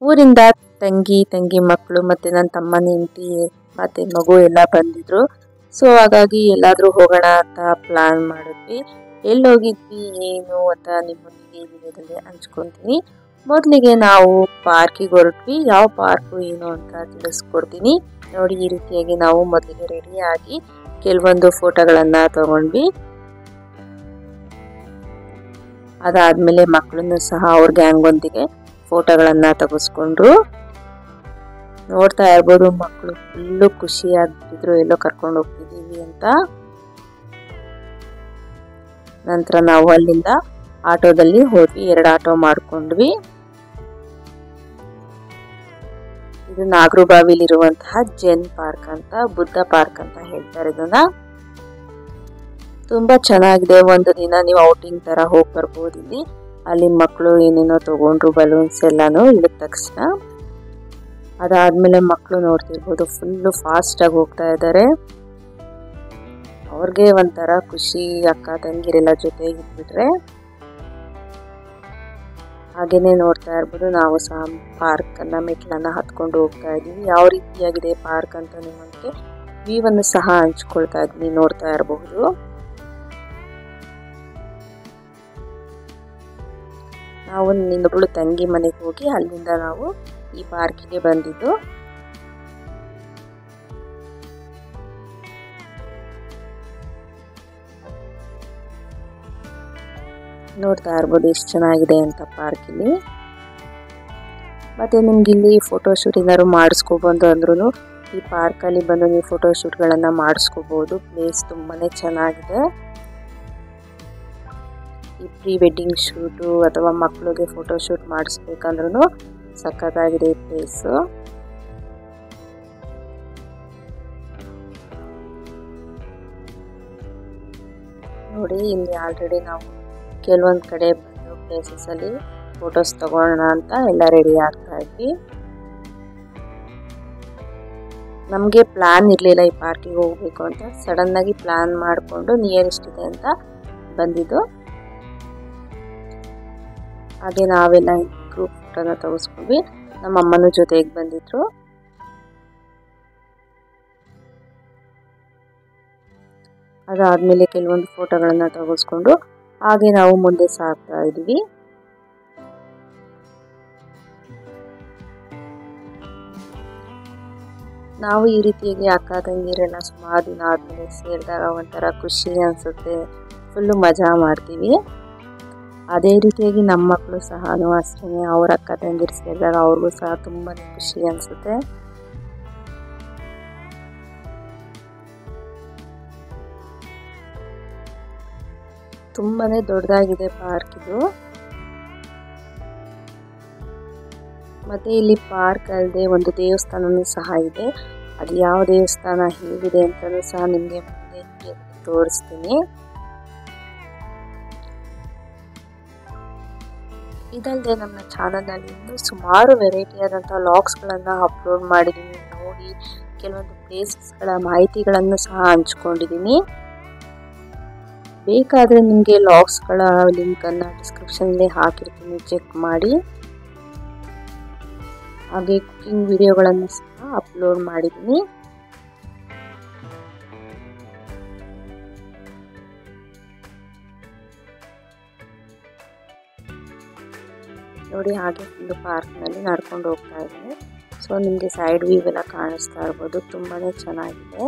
ಊರಿಂದ ತಂಗಿ ಮಕ್ಕಳು ಮತ್ತೆ ನನ್ನ ತಮ್ಮನ ಹೆಂಡತಿ ಮತ್ತೆ ಮಗು ಎಲ್ಲ ಬಂದಿದ್ರು. ಸೊ ಹಾಗಾಗಿ ಎಲ್ಲಾದ್ರೂ ಹೋಗೋಣ ಅಂತ ಪ್ಲಾನ್ ಮಾಡಿದ್ವಿ. ಎಲ್ಲಿ ಹೋಗಿದ್ವಿ ಏನು ಅಂತ ನಿಮ್ಮೊಂದಿಗೆ ಈ ವಿಡಿಯೋದಲ್ಲಿ ಹಂಚ್ಕೊತೀನಿ. ಮೊದಲಿಗೆ ನಾವು ಪಾರ್ಕಿಗೆ ಹೊರಟ್ವಿ. ಯಾವ ಪಾರ್ಕು ಏನು ಅಂತ ತಿಳಿಸ್ಕೊಡ್ತೀನಿ ನೋಡಿ. ಈ ರೀತಿಯಾಗಿ ನಾವು ಮೊದಲಿಗೆ ರೆಡಿ ಆಗಿ ಕೆಲವೊಂದು ಫೋಟೋಗಳನ್ನ ತಗೊಂಡ್ವಿ. ಅದಾದ್ಮೇಲೆ ಮಕ್ಕಳನ್ನು ಸಹ ಅವ್ರ ಗ್ಯಾಂಗ್ ಫೋಟೋಗಳನ್ನ ತೆಗೆಸ್ಕೊಂಡ್ರು. ನೋಡ್ತಾ ಇರ್ಬೋದು ಮಕ್ಕಳು ಫುಲ್ಲು ಖುಷಿ ಆಗ್ತಿದ್ರು ಎಲ್ಲೋ ಕರ್ಕೊಂಡು ಹೋಗ್ತಿದೀವಿ ಅಂತ. ನಂತರ ನಾವು ಅಲ್ಲಿಂದ ಆಟೋದಲ್ಲಿ ಹೋದ್ವಿ. 2 ಆಟೋ ಮಾಡ್ಕೊಂಡ್ವಿ. ಇದು ನಾಗರಬಾವಿಲಿರುವಂತಹ ಜೈನ್ ಪಾರ್ಕ್ ಅಂತ, ಬುದ್ಧ ಪಾರ್ಕ್ ಅಂತ ಹೇಳ್ತಾರೆ ಇದನ್ನ. ತುಂಬಾ ಚೆನ್ನಾಗಿದೆ. ಒಂದು ದಿನ ನೀವು ಔಟಿಂಗ್ ತರ ಹೋಗಿ ಬರ್ಬೋದು ಇಲ್ಲಿ. ಅಲ್ಲಿ ಮಕ್ಕಳು ಏನೇನೋ ತಗೊಂಡ್ರು ಬಲೂನ್ಸ್ ಎಲ್ಲಾನು ಇಳಿದ ತಕ್ಷಣ. ಅದಾದ್ಮೇಲೆ ಮಕ್ಕಳು ನೋಡ್ತಿರ್ಬೋದು ಫುಲ್ಲು ಫಾಸ್ಟ್ ಆಗಿ ಹೋಗ್ತಾ ಇದ್ದಾರೆ. ಅವ್ರಿಗೆ ಒಂಥರ ಖುಷಿ, ಅಕ್ಕ ತಂಗಿರೆಲ್ಲ ಜೊತೆ ಇದ್ಬಿಟ್ರೆ. ಹಾಗೇನೆ ನೋಡ್ತಾ ಇರ್ಬೋದು ನಾವು ಸಹ ಪಾರ್ಕ್ ಅನ್ನ ಮೆಟ್ಲನ್ನ ಹತ್ಕೊಂಡು ಹೋಗ್ತಾ ಇದೀವಿ. ಯಾವ ರೀತಿಯಾಗಿದೆ ಪಾರ್ಕ್ ಅಂತ ನಿಮಗೆ ವ್ಯೂವನ್ನು ಸಹ ಹಂಚ್ಕೊಳ್ತಾ ಇದ್ವಿ, ನೋಡ್ತಾ ಇರಬಹುದು. ನಾವು ಇನ್ನೊಬ್ಳು ತಂಗಿ ಮನೆಗೆ ಹೋಗಿ ಅಲ್ಲಿಂದ ನಾವು ಈ ಪಾರ್ಕಿಗೆ ಬಂದಿದ್ದು. ನೋಡ್ತಾ ಇರ್ಬೋದು ಎಷ್ಟು ಚೆನ್ನಾಗಿದೆ ಅಂತ ಪಾರ್ಕ್ ಇಲ್ಲಿ. ಮತ್ತೆ ನಿಮ್ಗೆ ಇಲ್ಲಿ ಫೋಟೋ ಶೂಟ್ ಏನಾದ್ರು ಮಾಡಿಸ್ಕೋಬಹುದು ಅಂದ್ರೂ ಈ ಪಾರ್ಕ್ ಅಲ್ಲಿ ಬಂದು ನೀವು ಫೋಟೋ ಶೂಟ್ ಗಳನ್ನ ಮಾಡಿಸ್ಕೋಬಹುದು. ಪ್ಲೇಸ್ ತುಂಬಾನೇ ಚೆನ್ನಾಗಿದೆ. ಈ ಪ್ರೀ ವೆಡ್ಡಿಂಗ್ ಶೂಟು ಅಥವಾ ಮಕ್ಕಳಿಗೆ ಫೋಟೋ ಶೂಟ್ ಮಾಡಿಸ್ಬೇಕಂದ್ರೂ ಸಖತ್ತಾಗಿದೆ ಈ ಪ್ಲೇಸ್. ನೋಡಿ ಇಲ್ಲಿ ಆಲ್ರೆಡಿ ನಾವು ಕೆಲವೊಂದು ಕಡೆ ಬಂದು ಪ್ಲೇಸಸ್ ಅಲ್ಲಿ ಫೋಟೋಸ್ ತಗೋಣ ಅಂತ ಎಲ್ಲ ರೆಡಿ ಆಗ್ತಾ ಇದ್ವಿ. ನಮಗೆ ಪ್ಲಾನ್ ಇರಲಿಲ್ಲ ಈ ಪಾರ್ಕಿಗೆ ಹೋಗ್ಬೇಕು ಅಂತ. ಸಡನ್ ಆಗಿ ಪ್ಲಾನ್ ಮಾಡಿಕೊಂಡು ನಿಯರೆಸ್ಟ್ ಇದೆ ಅಂತ ಬಂದಿದ್ದು. ಹಾಗೆ ನಾವೆಲ್ಲ ಗ್ರೂಪ್ ಫೋಟೋನ ತೆಗೆಸ್ಕೊಂಡ್ವಿ. ನಮ್ಮ ಅಮ್ಮನ ಜೊತೆಗೆ ಬಂದಿದ್ರು. ಅದಾದ್ಮೇಲೆ ಕೆಲವೊಂದು ಫೋಟೋಗಳನ್ನ ತೆಗೆಸ್ಕೊಂಡು ಹಾಗೆ ನಾವು ಮುಂದೆ ಸಾಗ್ತಾ ಇದ್ವಿ. ನಾವು ಈ ರೀತಿಯಾಗಿ ಅಕ್ಕ ತಂಗಿರೆಲ್ಲ ಸುಮಾರು ದಿನ ಆದ್ಮೇಲೆ ಸೇರಿದಾಗ ಒಂಥರ ಖುಷಿ ಅನ್ಸುತ್ತೆ. ಫುಲ್ಲು ಮಜಾ ಮಾಡ್ತೀವಿ. ಅದೇ ರೀತಿಯಾಗಿ ನಮ್ಮ ಮಕ್ಕಳು ಸಹ ಅಷ್ಟೇ, ಅವ್ರ ಅಕ್ಕ ತಂಗಿರು ಸೇರಿದಾಗ ಅವ್ರಿಗೂ ಸಹ ತುಂಬಾನೇ ಖುಷಿ ಅನ್ಸುತ್ತೆ. ತುಂಬಾನೇ ದೊಡ್ಡದಾಗಿದೆ ಪಾರ್ಕ್ ಇದು. ಮತ್ತೆ ಇಲ್ಲಿ ಪಾರ್ಕ್ ಅಲ್ಲದೆ ಒಂದು ದೇವಸ್ಥಾನನೂ ಸಹ ಇದೆ. ಅದು ಯಾವ ದೇವಸ್ಥಾನ ಹೇಗಿದೆ ಅಂತಲೂ ಸಹ ನಿಮಗೆ ಮುಂದೆ ತೋರಿಸ್ತೀನಿ. ಇದಲ್ಲದೆ ನಮ್ಮ ಚಾನಲ್ನಲ್ಲಿ ಇನ್ನೂ ಸುಮಾರು ವೆರೈಟಿ ಆದಂತಹ ಲಾಗ್ಸ್ಗಳನ್ನು ಅಪ್ಲೋಡ್ ಮಾಡಿದ್ದೀನಿ. ನೋಡಿ, ಕೆಲವೊಂದು ಪ್ಲೇಸಸ್ಗಳ ಮಾಹಿತಿಗಳನ್ನು ಸಹ ಹಂಚ್ಕೊಂಡಿದ್ದೀನಿ. ಬೇಕಾದರೆ ನಿಮಗೆ ಲಾಗ್ಸ್ಗಳ ಲಿಂಕನ್ನು ಡಿಸ್ಕ್ರಿಪ್ಷನ್ಲಿ ಹಾಕಿರ್ತೀನಿ, ಚೆಕ್ ಮಾಡಿ. ಹಾಗೆ ಕುಕಿಂಗ್ ವಿಡಿಯೋಗಳನ್ನು ಸಹ ಅಪ್ಲೋಡ್ ಮಾಡಿದ್ದೀನಿ. ನೋಡಿ, ಹಾಗೆ ಒಂದು ಪಾರ್ಕ್ನಲ್ಲಿ ನಡ್ಕೊಂಡು ಹೋಗ್ತಾ ಇದ್ದೀನಿ. ಸೊ ನಿಮಗೆ ಸೈಡ್ ವ್ಯೂ ಎಲ್ಲ ಕಾಣಿಸ್ತಾ ಇರ್ಬೋದು, ತುಂಬಾನೇ ಚೆನ್ನಾಗಿದೆ.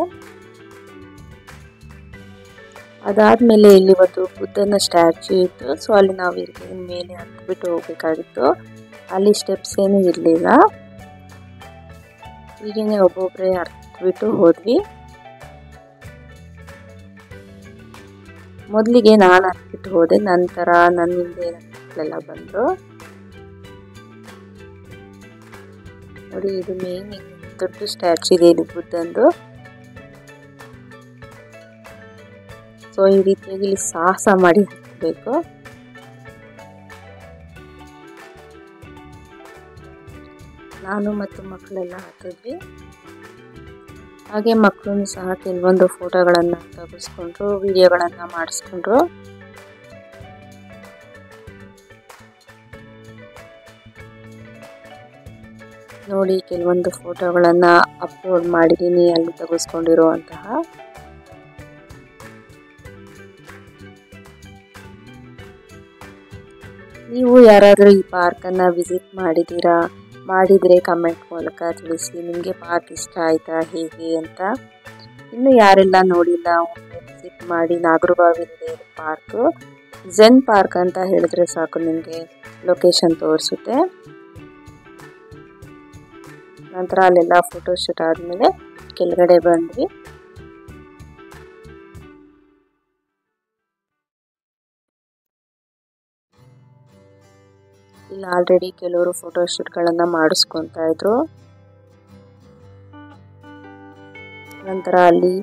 ಅದಾದ್ಮೇಲೆ ಇಲ್ಲಿ ಒಂದು ಬುದ್ಧನ ಸ್ಟ್ಯಾಚ್ಯೂ ಇತ್ತು. ಸೊ ಅಲ್ಲಿ ನಾವು ಮೇಲೆ ಹತ್ಬಿಟ್ಟು ಹೋಗ್ಬೇಕಾಗಿತ್ತು. ಅಲ್ಲಿ ಸ್ಟೆಪ್ಸ್ ಏನು ಇರಲಿಲ್ಲ. ಹೀಗೇನೆ ಒಬ್ಬೊಬ್ಬರೇ ಹತ್ಬಿಟ್ಟು ಹೋದ್ವಿ. ಮೊದಲಿಗೆ ನಾನು ಹತ್ಬಿಟ್ಟು ಹೋದೆ, ನಂತರ ನನ್ನ ಹಿಂದೆ ಮಕ್ಕಳೆಲ್ಲ ಬಂದರು. ನೋಡಿ, ಇದು ಮೇನ್ ದೊಡ್ಡ ಸ್ಟ್ಯಾಚ್ಯೂ ಇದೆ ಇಲ್ಲಿ ಬುದ್ಧಂದು. ಸೊ ಈ ರೀತಿಯಾಗಿ ಇಲ್ಲಿ ಸಾಹಸ ಮಾಡಿ ಹತ್ತಬೇಕು. ನಾನು ಮತ್ತು ಮಕ್ಕಳೆಲ್ಲ ಹತ್ತಿದ್ವಿ. ಹಾಗೆ ಮಕ್ಕಳು ಸಹ ಕೆಲವೊಂದು ಫೋಟೋಗಳನ್ನು ತೆಗೆಸ್ಕೊಂಡ್ರು, ವಿಡಿಯೋಗಳನ್ನು ಮಾಡಿಸ್ಕೊಂಡ್ರು. ನೋಡಿ ಕೆಲವೊಂದು ಫೋಟೋಗಳನ್ನು ಅಪ್ಲೋಡ್ ಮಾಡಿದ್ದೀನಿ ಅಲ್ಲಿ ತೆಗೆಸ್ಕೊಂಡಿರುವಂತಹ. ನೀವು ಯಾರಾದರೂ ಈ ಪಾರ್ಕನ್ನು ವಿಸಿಟ್ ಮಾಡಿದ್ದೀರಾ? ಮಾಡಿದರೆ ಕಮೆಂಟ್ ಮೂಲಕ ತಿಳಿಸಿ. ನಿಮಗೆ ಪಾರ್ಕ್ ಇಷ್ಟ ಆಯಿತಾ ಹೇಗೆ ಅಂತ. ಇನ್ನು ಯಾರೆಲ್ಲ ನೋಡಿಲ್ಲ ಒಮ್ಮೆ ವಿಸಿಟ್ ಮಾಡಿ. ನಾಗರಬಾವಿಲಿದೆ ಪಾರ್ಕು. ಝೆನ್ ಪಾರ್ಕ್ ಅಂತ ಹೇಳಿದ್ರೆ ಸಾಕು, ನಿಮಗೆ ಲೊಕೇಶನ್ ತೋರಿಸುತ್ತೆ. ನಂತರ ಅಲ್ಲೆಲ್ಲ ಫೋಟೋಶೂಟ್ ಆದಮೇಲೆ ಕೆಳಗಡೆ ಬಂದ್ವಿ. ಇಲ್ಲಿ ಆಲ್ರೆಡಿ ಕೆಲವರು ಫೋಟೋಶೂಟ್ಗಳನ್ನು ಮಾಡಿಸ್ಕೊತಾ ಇದ್ರು. ನಂತರ ಅಲ್ಲಿ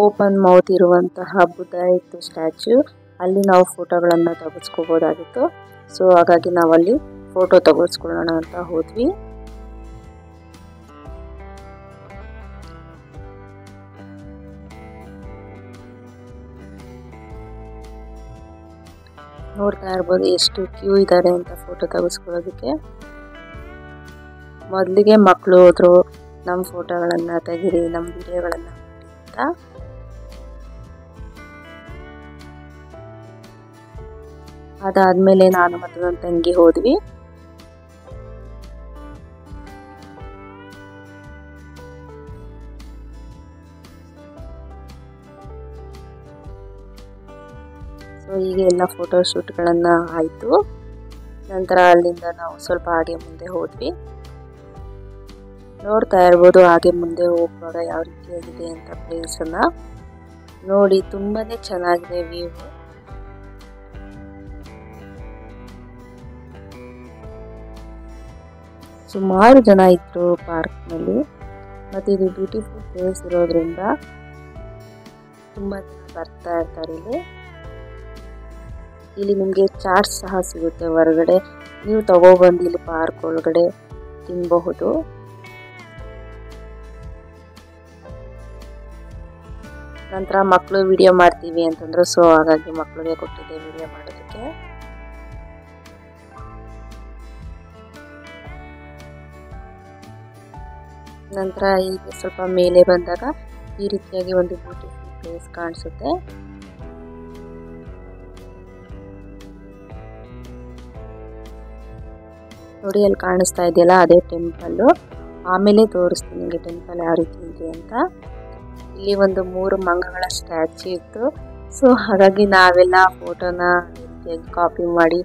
ಓಪನ್ ಮೌತ್ ಇರುವಂತಹ ಬುದ್ಧ ಇತ್ತು ಸ್ಟ್ಯಾಚ್ಯೂ. ಅಲ್ಲಿ ನಾವು ಫೋಟೋಗಳನ್ನು ತೆಗೆಸ್ಕೋಬೋದಾಗಿತ್ತು. ಸೊ ಹಾಗಾಗಿ ನಾವಲ್ಲಿ ಫೋಟೋ ತೆಗೆಸ್ಕೊಳ್ಳೋಣ ಅಂತ ಹೋದ್ವಿ. ನೋಡ್ತಾ ಇರ್ಬೋದು ಎಷ್ಟು ಕ್ಯೂ ಇದ್ದಾರೆ ಅಂತ ಫೋಟೋ ತೆಗೆಸ್ಕೊಳ್ಳೋದಕ್ಕೆ. ಮೊದಲಿಗೆ ಮಕ್ಕಳು ಹೋದ್ರು, ನಮ್ಮ ಫೋಟೋಗಳನ್ನು ತೆಗೀರಿ, ನಮ್ಮ ವಿಡಿಯೋಗಳನ್ನು ಅಂತ. ಅದಾದ್ಮೇಲೆ ನಾನು ಮತ್ತು ನನ್ನ ತಂಗಿ ಹೋದ್ವಿ. ಸೊ ಹೀಗೆ ಎಲ್ಲ ಫೋಟೋಶೂಟ್ಗಳನ್ನು ಆಯಿತು. ನಂತರ ಅಲ್ಲಿಂದ ನಾವು ಸ್ವಲ್ಪ ಹಾಗೆ ಮುಂದೆ ಹೋದ್ವಿ. ನೋಡ್ತಾ ಇರ್ಬೋದು ಹಾಗೆ ಮುಂದೆ ಹೋಗುವಾಗ ಯಾವ ರೀತಿಯಾಗಿದೆ ಅಂತ ಪ್ಲೇಸನ್ನು ನೋಡಿ. ತುಂಬಾನೇ ಚೆನ್ನಾಗಿದೆ ವ್ಯೂ. ಸುಮಾರು ಜನ ಇದ್ರು ಪಾರ್ಕ್ನಲ್ಲಿ. ಮತ್ತು ಇದು ಬ್ಯೂಟಿಫುಲ್ ಪ್ಲೇಸ್ ಇರೋದ್ರಿಂದ ತುಂಬ ಜನ ಬರ್ತಾ ಇರ್ತಾರೆ ಇಲ್ಲಿ ನಿಮಗೆ ಚಾಟ್ಸ್ ಸಹ ಸಿಗುತ್ತೆ ಹೊರಗಡೆ. ನೀವು ತಗೊಬಂದು ಇಲ್ಲಿ ಪಾರ್ಕ್ ಒಳಗಡೆ ತಿನ್ನಬಹುದು. ನಂತರ ಮಕ್ಕಳು ವಿಡಿಯೋ ಮಾಡ್ತೀವಿ ಅಂತಂದ್ರು, ಸೊ ಹಾಗಾಗಿ ಮಕ್ಕಳಿಗೆ ಕೊಟ್ಟಿದ್ದೆ ವಿಡಿಯೋ ಮಾಡೋದಕ್ಕೆ. ನಂತರ ಈಗ ಸ್ವಲ್ಪ ಮೇಲೆ ಬಂದಾಗ ಈ ರೀತಿಯಾಗಿ ಒಂದು ಬ್ಯೂಟಿಫುಲ್ ಪ್ಲೇಸ್ ಕಾಣಿಸುತ್ತೆ. ನೋಡಿ ಅಲ್ಲಿ ಕಾಣಿಸ್ತಾ ಇದೆಯಲ್ಲ, ಅದೇ ಟೆಂಪಲ್ಲು. ಆಮೇಲೆ ತೋರಿಸ್ತೀನಿ ನಿಮಗೆ ಟೆಂಪಲ್ ಯಾವ ರೀತಿ ಇದೆ ಅಂತ. ಇಲ್ಲಿ ಒಂದು 3 ಮಂಗಗಳ ಸ್ಟ್ಯಾಚ್ಯೂ ಇತ್ತು. ಸೊ ಹಾಗಾಗಿ ನಾವೆಲ್ಲ ಫೋಟೋನ ಕಾಪಿ ಮಾಡಿ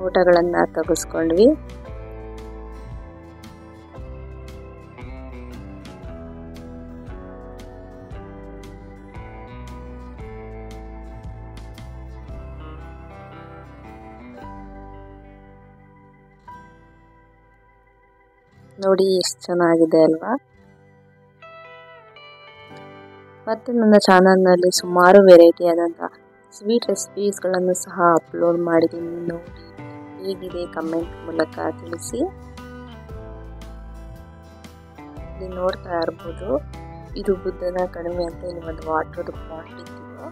ಫೋಟೋಗಳನ್ನು ತೆಗೆಸ್ಕೊಂಡ್ವಿ. ನೋಡಿ ಎಷ್ಟು ಚೆನ್ನಾಗಿದೆ ಅಲ್ವಾ. ಮತ್ತು ನನ್ನ ಚಾನಲ್ನಲ್ಲಿ ಸುಮಾರು ವೆರೈಟಿ ಆದಂಥ ಸ್ವೀಟ್ ರೆಸಿಪೀಸ್ಗಳನ್ನು ಸಹ ಅಪ್ಲೋಡ್ ಮಾಡಿದ್ದೀನಿ. ನೋಡಿ ಹೇಗಿದೆ ಕಮೆಂಟ್ ಮೂಲಕ ತಿಳಿಸಿ. ಇಲ್ಲಿ ನೋಡ್ತಾ ಇರ್ಬೋದು, ಇದು ಬುದ್ಧನ ಕಡಿಮೆ ಅಂತ ಇಲ್ಲಿ ಒಂದು ವಾಟರ್ ಪಾಯಿಂಟ್ ಇತ್ತು.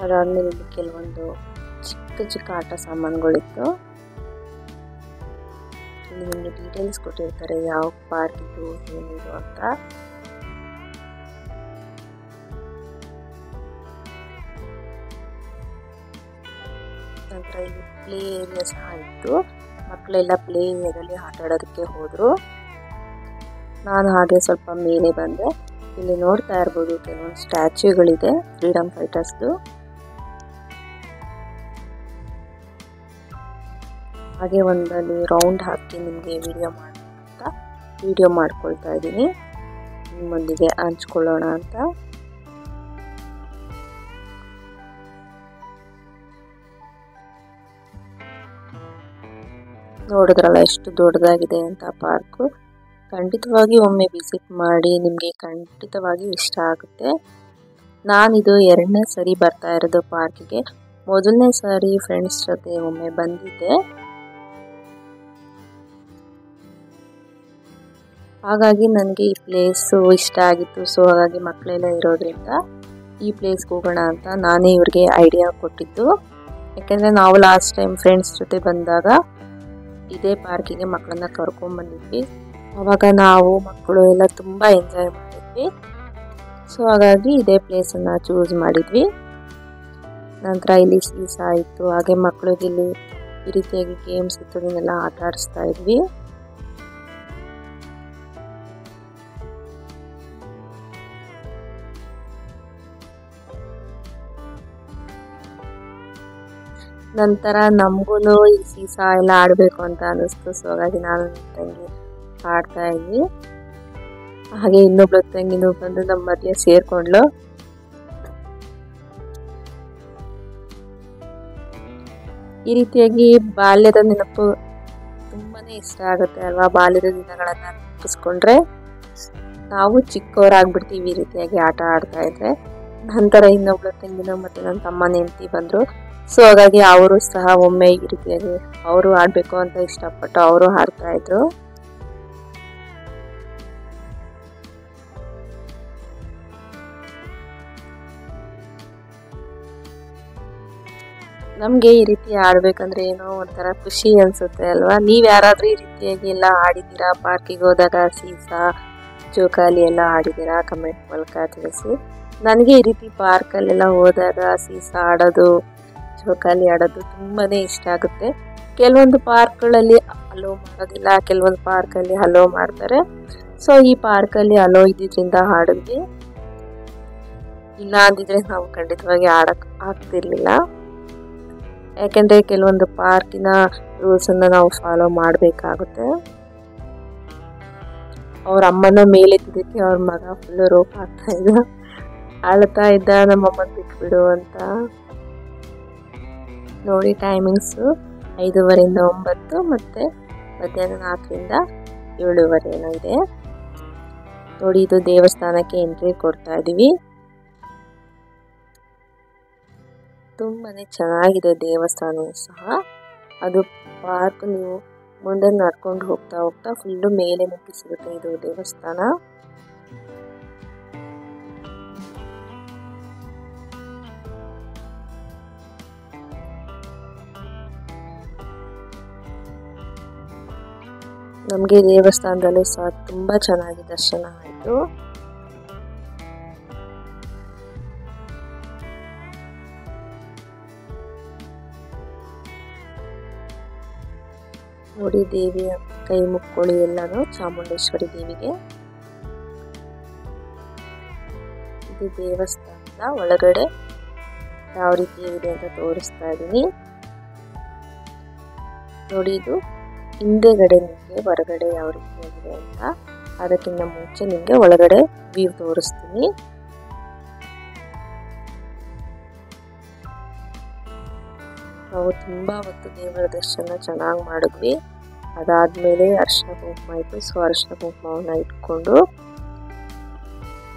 ಅದಾದ್ಮೇಲೆ ಇಲ್ಲಿ ಕೆಲವೊಂದು ಚಿಕ್ಕ ಚಿಕ್ಕ ಆಟ ಸಾಮಾನುಗಳಿತ್ತು. ಇಲ್ಲಿ ನಿಮಗೆ ಡೀಟೇಲ್ಸ್ ಕೊಟ್ಟಿರ್ತಾರೆ ಯಾವ ಪಾರ್ಕ್ ಇದು ಏನಿದು ಅಂತ. ನಂತರ ಇಲ್ಲಿ ಪ್ಲೇ ಏರಿಯಾ ಸಹ ಇತ್ತು. ಮಕ್ಕಳೆಲ್ಲ ಪ್ಲೇ ಏರಿಯಾದಲ್ಲಿ ಆಟ ಆಡೋದಕ್ಕೆ ಹೋದ್ರು. ನಾನು ಹಾಗೆ ಸ್ವಲ್ಪ ಮೇಲೆ ಬಂದೆ. ಇಲ್ಲಿ ನೋಡ್ತಾ ಇರ್ಬೋದು ಕೆಲವೊಂದು ಸ್ಟ್ಯಾಚ್ಯೂಗಳಿದೆ ಫ್ರೀಡಮ್ ಫೈಟರ್ಸ್ದು. ಹಾಗೆ ಒಂದಲ್ಲಿ ರೌಂಡ್ ಹಾಕಿ ನಿಮಗೆ ವಿಡಿಯೋ ಮಾಡ್ಕೊಳ್ತಾ ಇದ್ದೀನಿ, ನಿಮ್ಮೊಂದಿಗೆ ಹಂಚ್ಕೊಳ್ಳೋಣ ಅಂತ. ನೋಡಿದ್ರಲ್ಲ ಎಷ್ಟು ದೊಡ್ಡದಾಗಿದೆ ಅಂತ ಪಾರ್ಕು. ಖಂಡಿತವಾಗಿ ಒಮ್ಮೆ ವಿಸಿಟ್ ಮಾಡಿ, ನಿಮಗೆ ಖಂಡಿತವಾಗಿ ಇಷ್ಟ ಆಗುತ್ತೆ. ನಾನಿದು 2ನೇ ಸರಿ ಬರ್ತಾ ಇರೋದು ಪಾರ್ಕಿಗೆ. ಮೊದಲನೇ ಸಾರಿ ಫ್ರೆಂಡ್ಸ್ ಜೊತೆ ಒಮ್ಮೆ ಬಂದಿದ್ದೆ. ಹಾಗಾಗಿ ನನಗೆ ಈ ಪ್ಲೇಸು ಇಷ್ಟ ಆಗಿತ್ತು. ಸೊ ಹಾಗಾಗಿ ಮಕ್ಕಳೆಲ್ಲ ಇರೋದ್ರಿಂದ ಈ ಪ್ಲೇಸ್ಗೆ ಹೋಗೋಣ ಅಂತ ನಾನೇ ಇವ್ರಿಗೆ ಐಡಿಯಾ ಕೊಟ್ಟಿದ್ದು. ಯಾಕೆಂದರೆ ನಾವು ಲಾಸ್ಟ್ ಟೈಮ್ ಫ್ರೆಂಡ್ಸ್ ಜೊತೆ ಬಂದಾಗ ಇದೇ ಪಾರ್ಕಿಗೆ ಮಕ್ಕಳನ್ನ ಕರ್ಕೊಂಡ್ಬಂದಿದ್ವಿ. ಆವಾಗ ನಾವು ಮಕ್ಕಳು ಎಲ್ಲ ತುಂಬ ಎಂಜಾಯ್ ಮಾಡಿದ್ವಿ. ಸೊ ಹಾಗಾಗಿ ಇದೇ ಪ್ಲೇಸನ್ನು ಚೂಸ್ ಮಾಡಿದ್ವಿ. ನಂತರ ಇಲ್ಲಿ ಸೀಸಾ ಇತ್ತು, ಹಾಗೆ ಮಕ್ಕಳಿಗೆ ಇಲ್ಲಿ ಈ ರೀತಿಯಾಗಿ ಗೇಮ್ಸ್ ಇತ್ತು, ಅದನ್ನೆಲ್ಲ ಆಟ ಆಡಿಸ್ತಾ ಇದ್ವಿ. ನಂತರ ನಮಗೂ ಈ ಸೀಸಾ ಎಲ್ಲ ಆಡಬೇಕು ಅಂತ ಅನ್ನಿಸ್ತು. ಸೊ ಹಾಗಾಗಿ ನಾನು ತಂಗಿ ಆಡ್ತಾ ಇದ್ವಿ. ಹಾಗೆ ಇನ್ನೊಬ್ಳು ತಂಗಿನೂ ಬಂದು ನಮ್ಮ ಮಧ್ಯೆ ಸೇರ್ಕೊಂಡ್ಲು. ಈ ರೀತಿಯಾಗಿ ಬಾಲ್ಯದ ನೆನಪು ತುಂಬಾನೇ ಇಷ್ಟ ಆಗುತ್ತೆ ಅಲ್ವಾ. ಬಾಲ್ಯದ ದಿನಗಳನ್ನ ನೆನಪಿಸ್ಕೊಂಡ್ರೆ ನಾವು ಚಿಕ್ಕವರಾಗ್ಬಿಡ್ತೀವಿ ಈ ರೀತಿಯಾಗಿ ಆಟ ಆಡ್ತಾ ಇದ್ರೆ. ನಂತರ ಇನ್ನೊಬ್ಳು ತಂಗಿನ ಮತ್ತೆ ನನ್ನ ತಮ್ಮನ ಹೆಂಡತಿ ಬಂದ್ರು. ಸೊ ಹಾಗಾಗಿ ಅವರು ಸಹ ಒಮ್ಮೆ ಈ ರೀತಿಯಾಗಿ ಅವರು ಆಡ್ಬೇಕು ಅಂತ ಇಷ್ಟಪಟ್ಟು ಅವರು ಆಡ್ತಾ ಇದ್ರು. ನಮ್ಗೆ ಈ ರೀತಿ ಆಡ್ಬೇಕಂದ್ರೆ ಏನೋ ಒಂಥರ ಖುಷಿ ಅನ್ಸುತ್ತೆ ಅಲ್ವಾ. ನೀವ್ ಯಾರಾದ್ರೂ ಈ ರೀತಿಯಾಗಿ ಎಲ್ಲ ಆಡಿದ್ದೀರಾ? ಪಾರ್ಕಿಗೆ ಹೋದಾಗ ಸೀಸಾ, ಜೋಕಾಲಿ ಎಲ್ಲ ಆಡಿದ್ದೀರಾ? ಕಮೆಂಟ್ ಮೂಲಕ ತಿಳಿಸಿ. ನನಗೆ ಈ ರೀತಿ ಪಾರ್ಕಲ್ಲೆಲ್ಲ ಹೋದಾಗ ಸೀಸಾ ಆಡೋದು, ಜೋಕಾಲಿ ಆಡೋದು ತುಂಬಾನೇ ಇಷ್ಟ ಆಗುತ್ತೆ. ಕೆಲವೊಂದು ಪಾರ್ಕ್ಗಳಲ್ಲಿ ಅಲೋ ಮಾಡೋದಿಲ್ಲ, ಕೆಲವೊಂದು ಪಾರ್ಕಲ್ಲಿ ಅಲೋ ಮಾಡ್ತಾರೆ. ಸೊ ಈ ಪಾರ್ಕಲ್ಲಿ ಅಲೋ ಇದ್ದಿದ್ರಿಂದ ಆಡಿದ್ವಿ, ಇಲ್ಲ ಅಂದಿದ್ರೆ ನಾವು ಖಂಡಿತವಾಗಿ ಆಡಕ್ ಆಗ್ತಿರ್ಲಿಲ್ಲ. ಯಾಕೆಂದ್ರೆ ಕೆಲವೊಂದು ಪಾರ್ಕಿನ ರೂಲ್ಸ್ ಅನ್ನ ನಾವು ಫಾಲೋ ಮಾಡಬೇಕಾಗುತ್ತೆ. ಅವ್ರ ಅಮ್ಮನ ಮೇಲೆತ್ತಿದ್ದಕ್ಕೆ ಅವ್ರ ಮಗ ಫುಲ್ ರೋಪ್ ಆಗ್ತಾ ಇದ್ದ, ಅಳ್ತಾ ಇದ್ದ ನಮ್ಮಮ್ಮನ ಬಿಟ್ಬಿಡು ಅಂತ. ನೋಡಿ ಟೈಮಿಂಗ್ಸ್ 5:30 9 ಮತ್ತೆ ಮಧ್ಯಾಹ್ನ 4ರಿಂದ 7:30 ಏನೋ ಇದೆ. ನೋಡಿ ಇದು ದೇವಸ್ಥಾನಕ್ಕೆ ಎಂಟ್ರಿ ಕೊಡ್ತಾ ಇದೀವಿ. ತುಂಬಾನೇ ಚೆನ್ನಾಗಿದೆ ದೇವಸ್ಥಾನ ಸಹ. ಅದು ಪಾರ್ಕ್ ನೀವು ಮುಂದೆ ನಡ್ಕೊಂಡು ಹೋಗ್ತಾ ಹೋಗ್ತಾ ಫುಲ್ಲು ಮೇಲೆ ಮುಟ್ಟಿ ಸಿಗುತ್ತೆ ಇದು ದೇವಸ್ಥಾನ. ನಮಗೆ ದೇವಸ್ಥಾನದಲ್ಲೂ ಸಹ ತುಂಬಾ ಚೆನ್ನಾಗಿ ದರ್ಶನ ಆಯಿತು. ನೋಡಿ ದೇವಿಯ ಕೈ ಮುಕ್ಕೊಳ್ಳಿ ಎಲ್ಲಾನು ಚಾಮುಂಡೇಶ್ವರಿ ದೇವಿಗೆ. ಇದು ದೇವಸ್ಥಾನದ ಒಳಗಡೆ ಯಾವ ರೀತಿ ಇದೆ ಅಂತ ತೋರಿಸ್ತಾ ಇದ್ದೀನಿ. ನೋಡಿ ಇದು ಹಿಂದೆಗಡೆ ನಿಮಗೆ ಹೊರಗಡೆ ಯಾವ ರೀತಿ ಆಗಿದೆ ಅಂತ. ಅದಕ್ಕಿಂತ ಮುಂಚೆ ನಿಮಗೆ ಒಳಗಡೆ ವ್ಯೂ ತೋರಿಸ್ತೀನಿ. ನಾವು ತುಂಬಾ ಹೊತ್ತು ದೇವರ ದರ್ಶನ ಚೆನ್ನಾಗಿ ಮಾಡಿದ್ವಿ. ಅದಾದ್ಮೇಲೆ ಅರಿಶಿನ ಕುಂಕುಮ ಇತ್ತು. ಸೊ ಅರಿಶಿನ ಕುಂಕುಮವನ್ನ ಇಟ್ಕೊಂಡು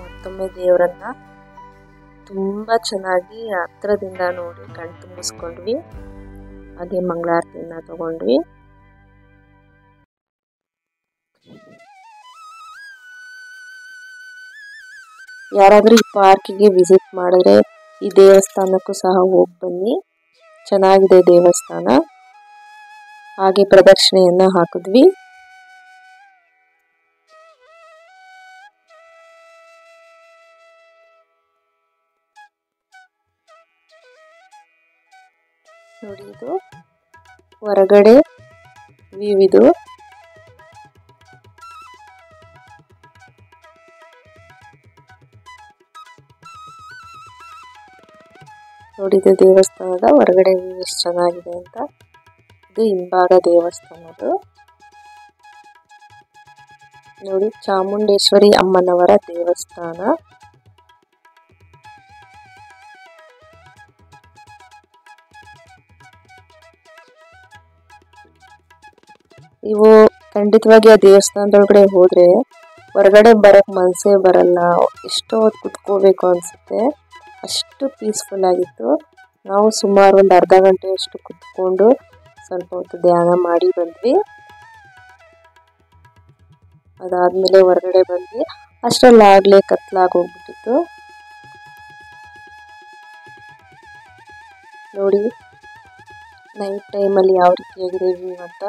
ಮತ್ತೊಮ್ಮೆ ದೇವರನ್ನ ತುಂಬಾ ಚೆನ್ನಾಗಿ ಹತ್ರದಿಂದ ನೋಡಿ ಕಣ್ ತುಂಬಿಸ್ಕೊಂಡ್ವಿ. ಹಾಗೆ ಮಂಗಳಾರತಿಯನ್ನ ತಗೊಂಡ್ವಿ. ಯಾರಾದ್ರೂ ಈ ಪಾರ್ಕಿಗೆ ವಿಸಿಟ್ ಮಾಡಿದ್ರೆ ಈ ದೇವಸ್ಥಾನಕ್ಕೂ ಸಹ ಹೋಗಿ ಬನ್ನಿ, ಚೆನ್ನಾಗಿದೆ ದೇವಸ್ಥಾನ. ಹಾಗೆ ಪ್ರದಕ್ಷಿಣೆಯನ್ನ ಹಾಕಿದ್ವಿ. ನೋಡಿ ಇದು ಹೊರಗಡೆ ವ್ಯೂ ಇದು. ನೋಡಿದ ದೇವಸ್ಥಾನದ ಹೊರಗಡೆ ಎಷ್ಟು ಚೆನ್ನಾಗಿದೆ ಅಂತ. ಇದು ಹಿಂಭಾಗ ದೇವಸ್ಥಾನದು. ನೋಡಿ ಚಾಮುಂಡೇಶ್ವರಿ ಅಮ್ಮನವರ ದೇವಸ್ಥಾನ. ನೀವು ಖಂಡಿತವಾಗಿ ಆ ದೇವಸ್ಥಾನದೊಳಗಡೆ ಹೋದ್ರೆ ಹೊರಗಡೆ ಬರಕ್ ಮನ್ಸೇ ಬರಲ್ಲ. ಎಷ್ಟೋ ಹೊತ್ತು ಕುತ್ಕೋಬೇಕು ಅನ್ಸುತ್ತೆ, ಅಷ್ಟು ಪೀಸ್ಫುಲ್ ಆಗಿತ್ತು. ನಾವು ಸುಮಾರು ಒಂದು ಅರ್ಧ ಗಂಟೆಯಷ್ಟು ಕುತ್ಕೊಂಡು ಸ್ವಲ್ಪ ಹೊತ್ತು ಧ್ಯಾನ ಮಾಡಿ ಬಂದ್ವಿ. ಅದಾದ್ಮೇಲೆ ಹೊರಗಡೆ ಬಂದ್ವಿ. ಅಷ್ಟರಲ್ಲಾಗ್ಲೇ ಕತ್ಲಾಗಿ ಹೋಗ್ಬಿಟ್ಟಿತ್ತು. ನೋಡಿ ನೈಟ್ ಟೈಮಲ್ಲಿ ಯಾವ ರೀತಿಯಾಗಿದೆ ವ್ಯೂ ಅಂತ.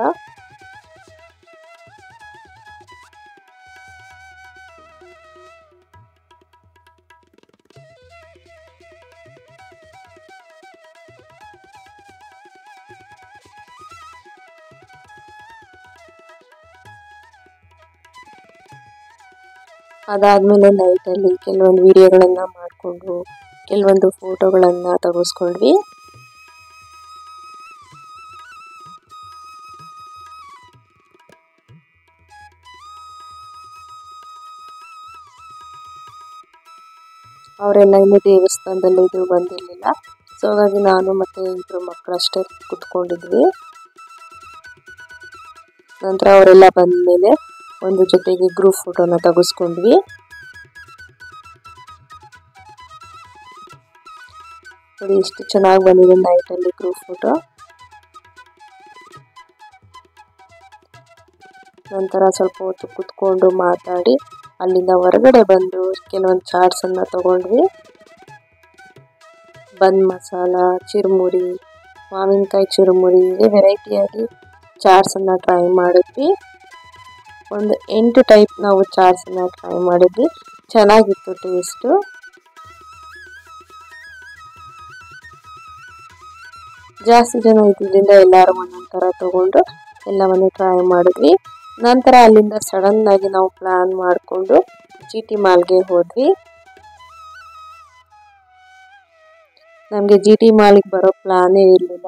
ಅದಾದ್ಮೇಲೆ ನೈಟಲ್ಲಿ ಕೆಲವೊಂದು ವಿಡಿಯೋಗಳನ್ನ ಮಾಡಿಕೊಂಡು ಕೆಲವೊಂದು ಫೋಟೋಗಳನ್ನ ತೆಗೆಸ್ಕೊಂಡ್ವಿ. ಅವರೆಲ್ಲ ಇನ್ನೂ ದೇವಸ್ಥಾನದಲ್ಲಿ ಇದು ಬಂದಿರಲಿಲ್ಲ. ಸೊ ಹಾಗಾಗಿ ನಾನು ಮತ್ತೆ ಇಬ್ಬರು ಮಕ್ಕಳಷ್ಟೇ ಕುತ್ಕೊಂಡಿದ್ವಿ. ನಂತರ ಅವರೆಲ್ಲ ಬಂದಮೇಲೆ ಒಂದು ಜೊತೆಗೆ ಗ್ರೂಪ್ ಫೋಟೋನ ತೆಗೆಸ್ಕೊಂಡ್ವಿ. ನೋಡಿ ಎಷ್ಟು ಚೆನ್ನಾಗಿ ಬಂದಿದೆ ನೈಟಲ್ಲಿ ಗ್ರೂಪ್ ಫೋಟೋ. ನಂತರ ಸ್ವಲ್ಪ ಹೊತ್ತು ಕುತ್ಕೊಂಡು ಮಾತಾಡಿ ಅಲ್ಲಿಂದ ಹೊರಗಡೆ ಬಂದು ಕೆಲವೊಂದು ಚಾಟ್ಸನ್ನು ತಗೊಂಡ್ವಿ. ಬನ್ ಮಸಾಲ, ಚಿರುಮುರಿ, ಮಾವಿನಕಾಯಿ ಚಿರುಮುರಿ, ಹೀಗೆ ವೆರೈಟಿಯಾಗಿ ಚಾಟ್ಸನ್ನು ಟ್ರೈ ಮಾಡಿದ್ವಿ. ಒಂದು 8 ಟೈಪ್ ನಾವು ಚಾಟ್ಸನ್ನು ಟ್ರೈ ಮಾಡಿದ್ವಿ. ಚೆನ್ನಾಗಿತ್ತು ಟೇಸ್ಟು. ಜಾಸ್ತಿ ಜನ ಇದ್ದಿದ್ದರಿಂದ ಎಲ್ಲರೂ ಒಂದೊಂದು ಥರ ತೊಗೊಂಡು ಎಲ್ಲವನ್ನು ಟ್ರೈ ಮಾಡಿದ್ವಿ. ನಂತರ ಅಲ್ಲಿಂದ ಸಡನ್ನಾಗಿ ನಾವು ಪ್ಲ್ಯಾನ್ ಮಾಡಿಕೊಂಡು GT ಮಾಲ್ಗೆ ಹೋದ್ವಿ. ನಮಗೆ GT ಮಾಲ್ಗೆ ಬರೋ ಪ್ಲ್ಯಾನೇ ಇರಲಿಲ್ಲ.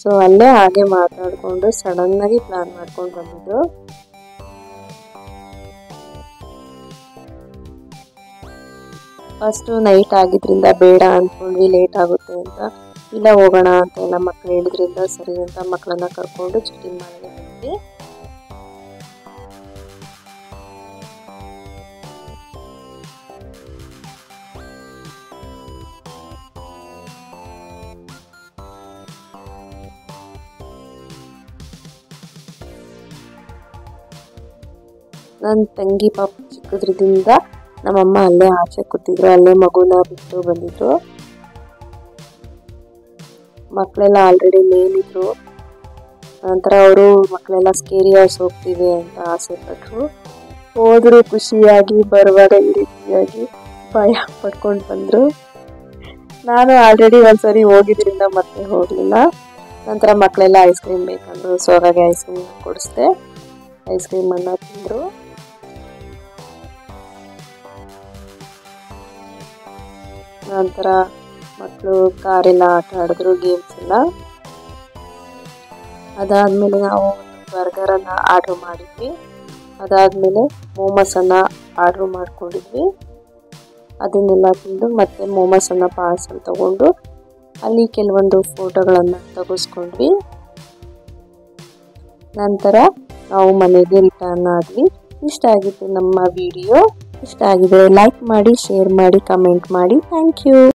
ಸೊ ಅಲ್ಲೇ ಹಾಗೆ ಮಾತಾಡಿಕೊಂಡು ಸಡನ್ನಾಗಿ ಪ್ಲ್ಯಾನ್ ಮಾಡ್ಕೊಂಡು ಬಂದಿದ್ದು. ಫಸ್ಟು ನೈಟ್ ಆಗಿದ್ರಿಂದ ಬೇಡ ಅಂದ್ಕೊಂಡ್ವಿ, ಲೇಟ್ ಆಗುತ್ತೆ ಅಂತ. ಇಲ್ಲ ಹೋಗೋಣ ಅಂತ ಎಲ್ಲ ಮಕ್ಕಳು ಹೇಳಿದ್ರಿಂದ ಸರಿ ಅಂತ ಮಕ್ಕಳನ್ನ ಕರ್ಕೊಂಡು GT ಮಾಲ್ಗೆ ಬಂದ್ವಿ. ನನ್ನ ತಂಗಿ ಪಾಪ ಚಿಕ್ಕದ್ರಿಂದ ನಮ್ಮಮ್ಮ ಅಲ್ಲೇ ಆಚೆ ಕೂತಿದ್ರು, ಅಲ್ಲೇ ಮಗುನ ಬಿಟ್ಟು ಬಂದಿದ್ರು. ಮಕ್ಕಳೆಲ್ಲ ಆಲ್ರೆಡಿ ಮೇಲಿದ್ರು. ನಂತರ ಅವರು ಮಕ್ಕಳೆಲ್ಲ ಸ್ಕೇರಿ ಹೌಸ್ ಹೋಗ್ತೀವಿ ಅಂತ ಆಸೆ ಪಟ್ಟರು. ಹೋದ್ರು ಖುಷಿಯಾಗಿ, ಬರುವಾಗ ಈ ರೀತಿಯಾಗಿ ಭಯ ಪಡ್ಕೊಂಡು ಬಂದರು. ನಾನು ಆಲ್ರೆಡಿ ಒಂದ್ಸರಿ ಹೋಗಿದ್ರಿಂದ ಮತ್ತೆ ಹೋಗಲಿಲ್ಲ. ನಂತರ ಮಕ್ಕಳೆಲ್ಲ ಐಸ್ ಕ್ರೀಮ್ ಬೇಕಂದ್ರು. ಸೊ ಹಾಗಾಗಿ ಐಸ್ ಕ್ರೀಮ್ ಕೊಡಿಸ್ದೆ. ಐಸ್ ಕ್ರೀಮನ್ನು ತಿಂದರು. ನಂತರ ಮಕ್ಕಳು ಕಾರೆಲ್ಲ ಆಟ ಆಡಿದ್ರು, ಗೇಮ್ಸ್ ಎಲ್ಲ. ಅದಾದಮೇಲೆ ನಾವು ಬರ್ಗರನ್ನು ಆರ್ಡ್ರ್ ಮಾಡಿದ್ವಿ. ಅದಾದಮೇಲೆ ಮೋಮೋಸನ್ನು ಆರ್ಡ್ರ್ ಮಾಡ್ಕೊಂಡಿದ್ವಿ. ಅದನ್ನೆಲ್ಲ ತಿಂದು ಮತ್ತೆ ಮೋಮೋಸನ್ನು ಪಾರ್ಸಲ್ ತಗೊಂಡು ಅಲ್ಲಿ ಕೆಲವೊಂದು ಫೋಟೋಗಳನ್ನು ತೆಗೆಸ್ಕೊಂಡ್ವಿ. ನಂತರ ನಾವು ಮನೆಗೆ ರಿಟರ್ನ್ ಆದ್ವಿ. ಇಷ್ಟ ಆಗಿತ್ತು ನಮ್ಮ ವಿಡಿಯೋ. ಇಷ್ಟ ಆಗಿದ್ರೆ ಲೈಕ್ ಮಾಡಿ, ಶೇರ್ ಮಾಡಿ, ಕಮೆಂಟ್ ಮಾಡಿ. Thank you.